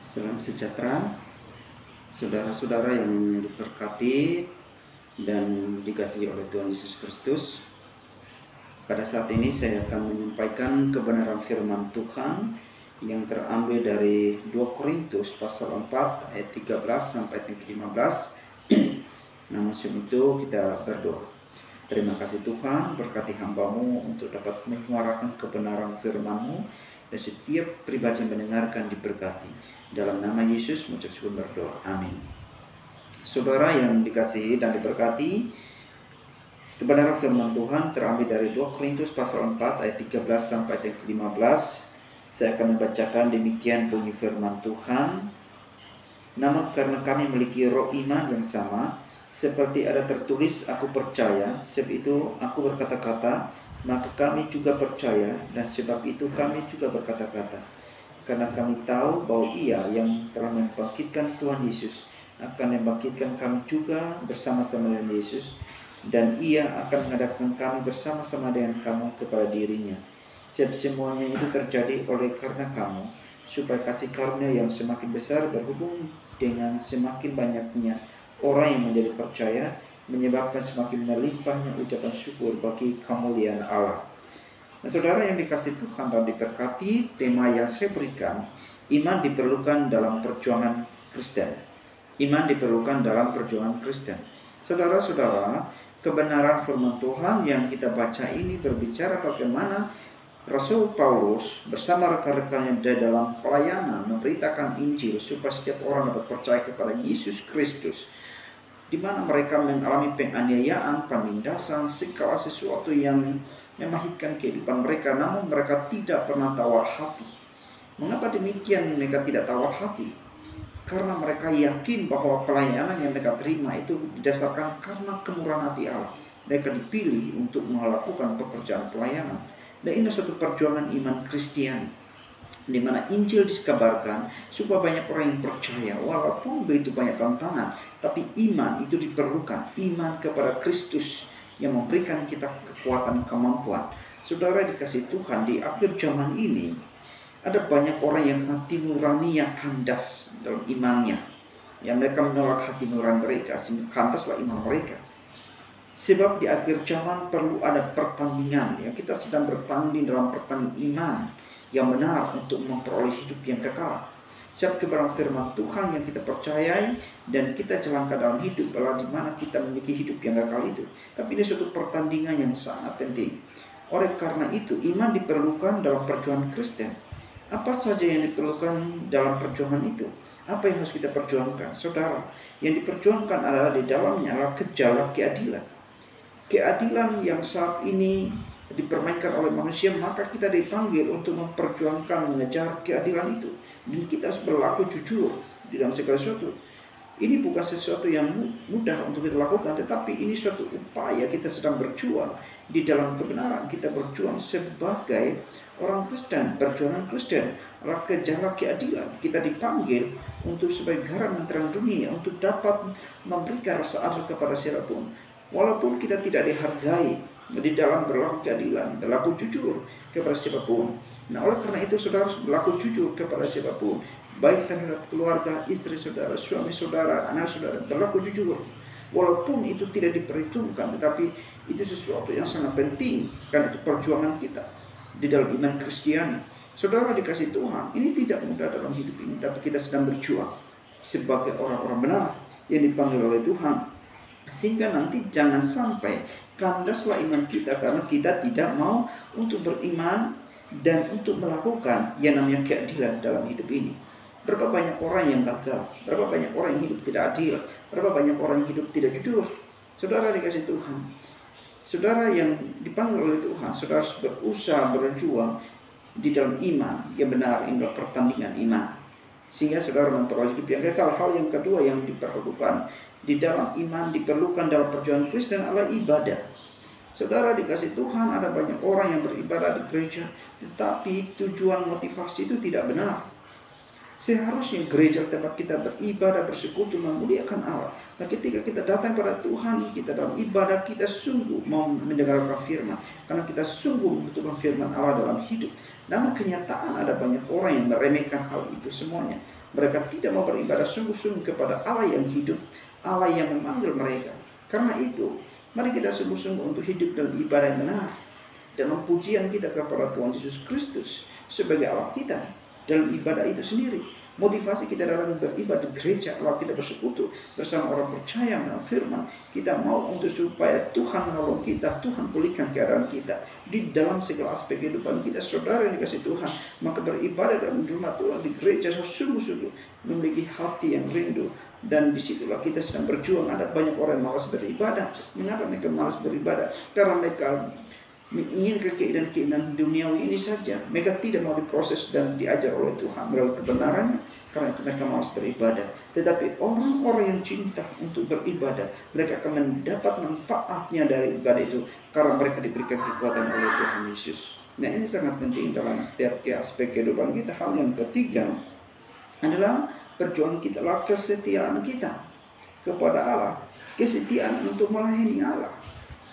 Salam sejahtera, saudara-saudara yang diberkati dan dikasihi oleh Tuhan Yesus Kristus. Pada saat ini saya akan menyampaikan kebenaran firman Tuhan yang terambil dari 2 Korintus pasal 4 ayat 13 sampai 15. Namun sebelum itu kita berdoa. Terima kasih Tuhan, berkati hamba-Mu untuk dapat menyuarakan kebenaran firman-Mu, dan setiap pribadi yang mendengarkan diberkati. Dalam nama Yesus mengucap syukur berdoa. Amin. Saudara yang dikasihi dan diberkati, kebenaran firman Tuhan terambil dari 2 Korintus pasal 4 ayat 13 sampai ayat 15. Saya akan membacakan demikian bunyi firman Tuhan. Namun karena kami memiliki roh iman yang sama, seperti ada tertulis, aku percaya, sebab itu aku berkata-kata, maka kami juga percaya, dan sebab itu kami juga berkata-kata. Karena kami tahu bahwa Ia yang telah membangkitkan Tuhan Yesus akan membangkitkan kami juga bersama-sama dengan Yesus, dan Ia akan menghadapkan kami bersama-sama dengan kamu kepada dirinya. Sebab semuanya itu terjadi oleh karena kamu, supaya kasih karunia yang semakin besar berhubung dengan semakin banyaknya orang yang menjadi percaya, menyebabkan semakin melimpahnya ucapan syukur bagi kemuliaan Allah. Nah, saudara yang dikasih Tuhan dan diberkati, tema yang saya berikan, iman diperlukan dalam perjuangan Kristen. Iman diperlukan dalam perjuangan Kristen. Saudara-saudara, kebenaran firman Tuhan yang kita baca ini berbicara bagaimana Rasul Paulus bersama rekan-rekannya dalam pelayanan memberitakan Injil supaya setiap orang dapat percaya kepada Yesus Kristus, di mana mereka mengalami penganiayaan, penindasan, segala sesuatu yang memahitkan kehidupan mereka, namun mereka tidak pernah tawar hati. Mengapa demikian mereka tidak tawar hati? Karena mereka yakin bahwa pelayanan yang mereka terima itu didasarkan karena kemurahan hati Allah. Mereka dipilih untuk melakukan pekerjaan pelayanan. Dan ini suatu perjuangan iman Kristiani, di mana Injil dikabarkan supaya banyak orang yang percaya, walaupun begitu banyak tantangan, tapi iman itu diperlukan, iman kepada Kristus yang memberikan kita kekuatan kemampuan. Saudara dikasih Tuhan, di akhir zaman ini ada banyak orang yang hati nuraninya kandas dalam imannya, yang mereka menolak hati nurani mereka sehingga kandaslah iman mereka. Sebab di akhir zaman perlu ada pertandingan, yang kita sedang bertanding dalam pertandingan iman yang benar untuk memperoleh hidup yang kekal. Sebab kebenaran firman Tuhan yang kita percayai dan kita jalankan dalam hidup adalah di mana kita memiliki hidup yang kekal itu. Tapi ini suatu pertandingan yang sangat penting. Oleh karena itu, iman diperlukan dalam perjuangan Kristen. Apa saja yang diperlukan dalam perjuangan itu? Apa yang harus kita perjuangkan? Saudara, yang diperjuangkan adalah di dalamnya adalah gejala keadilan. Keadilan yang saat ini dipermainkan oleh manusia, maka kita dipanggil untuk memperjuangkan, mengejar keadilan itu. Dan kita harus berlaku jujur di dalam segala sesuatu. Ini bukan sesuatu yang mudah untuk kita lakukan, tetapi ini suatu upaya kita sedang berjuang di dalam kebenaran. Kita berjuang sebagai orang Kristen, perjuangan Kristen adalah gejala keadilan. Kita dipanggil untuk sebagai garam terang dunia, untuk dapat memberikan rasa adil kepada siapapun. Walaupun kita tidak dihargai di dalam berlaku keadilan, berlaku jujur kepada siapapun. Nah, oleh karena itu saudara harus berlaku jujur kepada siapapun, baik terhadap keluarga, istri saudara, suami saudara, anak saudara, berlaku jujur. Walaupun itu tidak diperhitungkan, tetapi itu sesuatu yang sangat penting, karena itu perjuangan kita di dalam iman Kristiani. Saudara dikasih Tuhan, ini tidak mudah dalam hidup ini, tapi kita sedang berjuang sebagai orang-orang benar yang dipanggil oleh Tuhan. Sehingga nanti jangan sampai kandaslah iman kita karena kita tidak mau untuk beriman dan untuk melakukan yang namanya keadilan dalam hidup ini. Berapa banyak orang yang gagal, berapa banyak orang yang hidup tidak adil, berapa banyak orang yang hidup tidak jujur. Saudara dikasih Tuhan, saudara yang dipanggil oleh Tuhan, saudara harus berusaha berjuang di dalam iman yang benar. Ini adalah pertandingan iman, sehingga saudara memperoleh hidup yang kekal. Hal yang kedua yang diperlukan di dalam iman, diperlukan dalam perjuangan Kristen adalah ibadah. Saudara dikasih Tuhan, ada banyak orang yang beribadah di gereja, tetapi tujuan motivasi itu tidak benar. Seharusnya gereja tempat kita beribadah, bersekutu, memuliakan Allah. Nah, ketika kita datang pada Tuhan, kita dalam ibadah, kita sungguh mau mendengarkan firman, karena kita sungguh membutuhkan firman Allah dalam hidup. Namun kenyataan ada banyak orang yang meremehkan hal itu semuanya. Mereka tidak mau beribadah sungguh-sungguh kepada Allah yang hidup, Allah yang memanggil mereka. Karena itu, mari kita sungguh-sungguh untuk hidup dalam ibadah yang benar, dalam pujian kita kepada Tuhan Yesus Kristus sebagai Allah kita, dalam ibadah itu sendiri. Motivasi kita dalam beribadah di gereja, kalau kita bersekutu bersama orang percaya dengan firman, kita mau untuk supaya Tuhan menolong kita, Tuhan pulihkan keadaan kita di dalam segala aspek kehidupan kita. Saudara yang dikasih Tuhan, maka beribadah dalam rumah Tuhan di gereja sungguh-sungguh memiliki hati yang rindu, dan disitulah kita sedang berjuang. Ada banyak orang yang malas beribadah. Mengapa mereka malas beribadah? Karena mereka menginginkan keinginan duniawi ini saja. Mereka tidak mau diproses dan diajar oleh Tuhan melalui kebenarannya. Karena itu mereka malas beribadah. Tetapi orang-orang yang cinta untuk beribadah, mereka akan mendapat manfaatnya dari ibadah itu, karena mereka diberikan kekuatan oleh Tuhan Yesus. Nah, ini sangat penting dalam setiap aspek kehidupan kita. Hal yang ketiga adalah perjuangan kita, kesetiaan kita kepada Allah, kesetiaan untuk melayani Allah.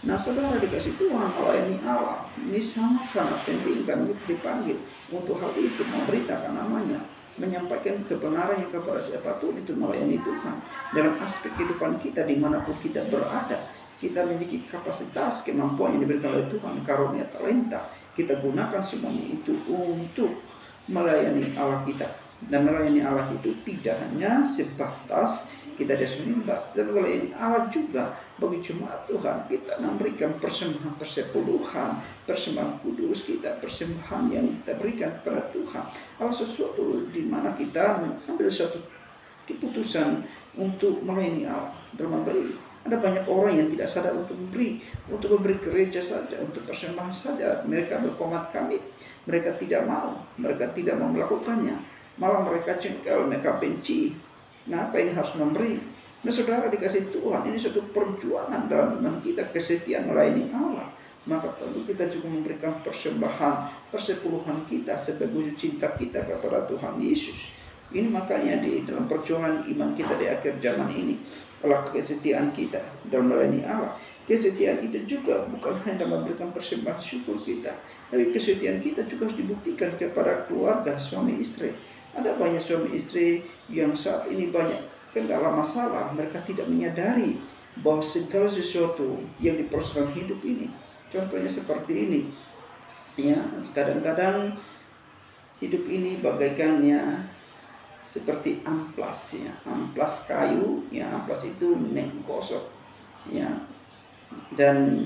Nah, saudara dikasih Tuhan, melayani Allah ini sangat-sangat penting, karena kita dipanggil untuk hal itu, memberitakan namanya, menyampaikan kebenarannya kepada siapapun, itu melayani Tuhan. Dalam aspek kehidupan kita, dimanapun kita berada, kita memiliki kapasitas, kemampuan yang diberikan oleh Tuhan, karunia, talenta. Kita gunakan semuanya itu untuk melayani Allah kita. Dan melayani Allah itu tidak hanya sebatas kita disembah, dan melayani Allah juga bagi jemaat Tuhan. Kita memberikan persembahan persepuluhan, persembahan kudus kita, persembahan yang kita berikan kepada Tuhan. Allah sesuatu di mana kita mengambil suatu keputusan untuk melayani Allah dalam memberi. Ada banyak orang yang tidak sadar untuk memberi gereja saja, untuk persembahan saja. Mereka berkomat kami, mereka tidak mau melakukannya. Malah mereka jengkel, mereka benci. Nah, apa yang harus memberi? Nah, saudara dikasih Tuhan, ini suatu perjuangan dalam iman kita, kesetiaan melayani Allah. Maka perlu kita juga memberikan persembahan, persepuluhan kita sebagai wujud cinta kita kepada Tuhan Yesus. Ini makanya di dalam perjuangan iman kita di akhir zaman ini, adalah kesetiaan kita dalam melayani Allah. Kesetiaan itu juga bukan hanya memberikan persembahan syukur kita, tapi kesetiaan kita juga harus dibuktikan kepada keluarga, suami istri. Ada banyak suami istri yang saat ini banyak kendala masalah, mereka tidak menyadari bahwa segala sesuatu yang diproses dalam hidup ini, contohnya seperti ini, ya, kadang-kadang hidup ini bagaikannya seperti amplas, ya, amplas kayu, ya, amplas itu menggosok, ya, dan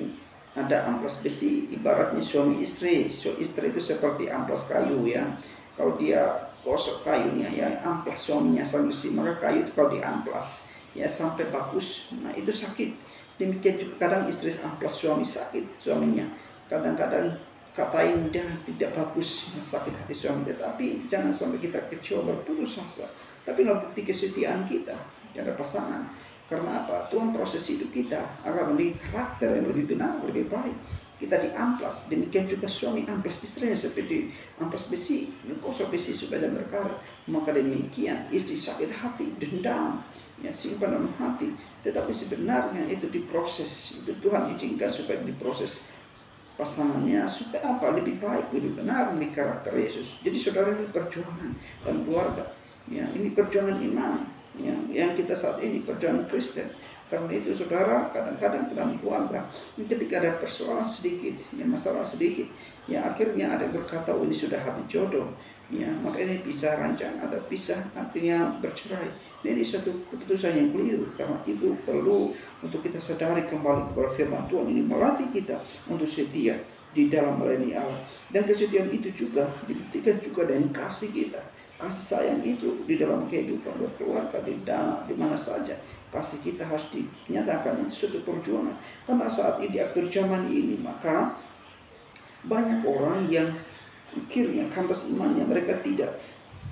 ada amplas besi. Ibaratnya suami istri itu seperti amplas kayu, ya. Kalau dia gosok kayunya, ya, amplas suaminya sama besi, maka kayu itu kalau diamplas, ya, sampai bagus, nah itu sakit. Demikian juga kadang istri amplas suami, sakit suaminya. Kadang-kadang katain dia tidak bagus, sakit hati suami. Tetapi jangan sampai kita kecewa, berputus asa. Tapi bukti kesetiaan kita ada pasangan. Karena apa? Tuhan proses hidup kita agar memiliki karakter yang lebih benar, lebih baik. Kita diamplas, demikian juga suami amplas istrinya seperti amplas besi, menggosok besi supaya berkarat. Maka demikian istri sakit hati, dendam, ya, simpan dalam hati. Tetapi sebenarnya itu diproses, itu Tuhan izinkan supaya diproses pasangannya supaya apa? Lebih baik, lebih benar, lebih karakter Yesus. Jadi saudara, ini perjuangan dalam keluarga, ya, ini perjuangan iman, ya, yang kita saat ini perjuangan Kristen. Karena itu saudara, kadang-kadang dalam keluarga ketika ada persoalan sedikit, ya, masalah sedikit, ya, akhirnya ada yang berkata, oh, ini sudah habis jodoh, ya, maka ini pisah ranjang atau pisah artinya bercerai. Ini suatu keputusan yang keliru. Karena itu perlu untuk kita sadari kembali kepada firman Tuhan. Ini melatih kita untuk setia di dalam melayani Allah. Dan kesetiaan itu juga dibuktikan juga dengan kasih kita. Kasih sayang itu di dalam kehidupan berkeluarga, di mana saja. Kasih kita harus dinyatakan, itu suatu perjuangan. Karena saat ini di akhir zaman ini, maka banyak orang yang akhirnya kandas imannya, mereka tidak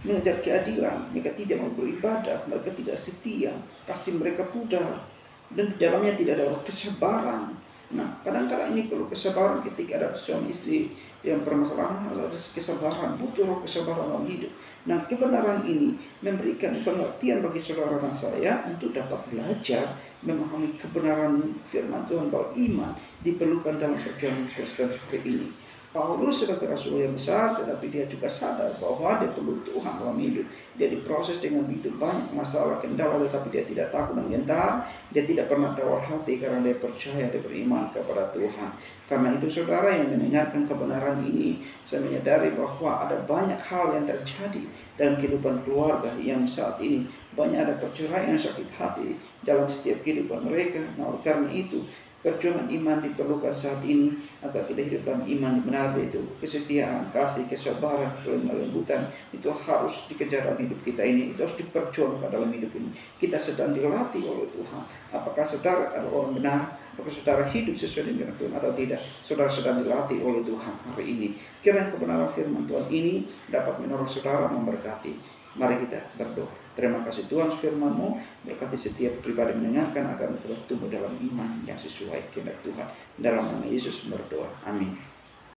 mengejar keadilan, mereka tidak mau beribadah, mereka tidak setia, kasih mereka pudar, dan di dalamnya tidak ada kesabaran. Nah, kadang-kadang ini perlu kesabaran ketika ada suami istri yang permasalahan, ada kesabaran, butuh roh kesabaran dalam hidup. Nah, kebenaran ini memberikan pengertian bagi saudara dan saya untuk dapat belajar memahami kebenaran firman Tuhan bahwa iman diperlukan dalam perjalanan Kristen hari ini. Paulus sebagai rasul yang besar, tetapi dia juga sadar bahwa dia perlu Tuhan dalam hidup. Dia diproses dengan begitu banyak masalah kendala, tetapi dia tidak takut dan gentar. Dia tidak pernah tawar hati karena dia percaya, dia beriman kepada Tuhan. Karena itu saudara yang mendengarkan kebenaran ini, saya menyadari bahwa ada banyak hal yang terjadi dalam kehidupan keluarga yang saat ini banyak ada perceraian, sakit hati dalam setiap kehidupan mereka. Nah, karena itu perjuangan iman diperlukan saat ini agar kita hidup dalam iman yang benar, itu kesetiaan, kasih, kesabaran, kelembutan itu harus dikejar dalam hidup kita ini, itu harus diperjuangkan dalam hidup ini. Kita sedang dilatih oleh Tuhan. Apakah saudara adalah orang benar? Apakah saudara hidup sesuai dengan Tuhan atau tidak? Saudara sedang dilatih oleh Tuhan hari ini. Kiranya kebenaran firman Tuhan ini dapat menolong saudara, memberkati. Mari kita berdoa. Terima kasih Tuhan firman-Mu, berkati setiap pribadi mendengarkan agar kita tumbuh dalam iman yang sesuai kehendak Tuhan. Dalam nama Yesus berdoa. Amin.